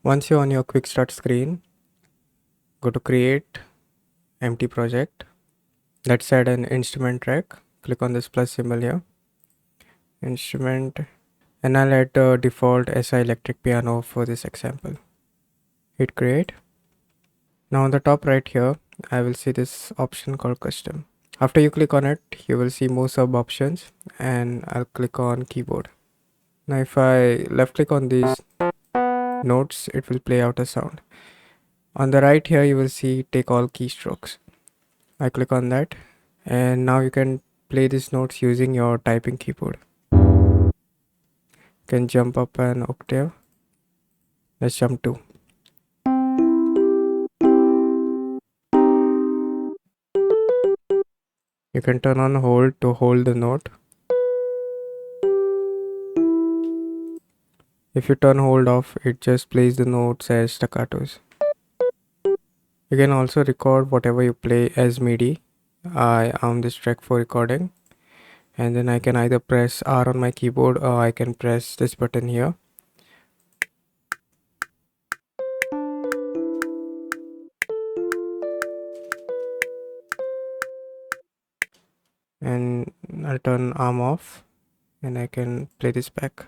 Once you're on your quick start screen, go to create empty project. Let's add an instrument track. Click on this plus symbol here, instrument, and I'll add the default SI electric piano for this example. Hit create. Now on the top right here, I will see this option called custom. After you click on it, you will see more sub options, and I'll click on keyboard. Now if I left click on these notes, it will play out a sound. On the right here, you will see take all keystrokes. I click on that, and now you can play these notes using your typing keyboard. You can jump up an octave. Let's jump to. You can turn on hold to hold the note. If you turn hold off, it just plays the notes as staccatos. You can also record whatever you play as Midi. I am this track for recording, and then I can either press R on my keyboard or I can press this button here. And I'll turn arm off and I can play this back.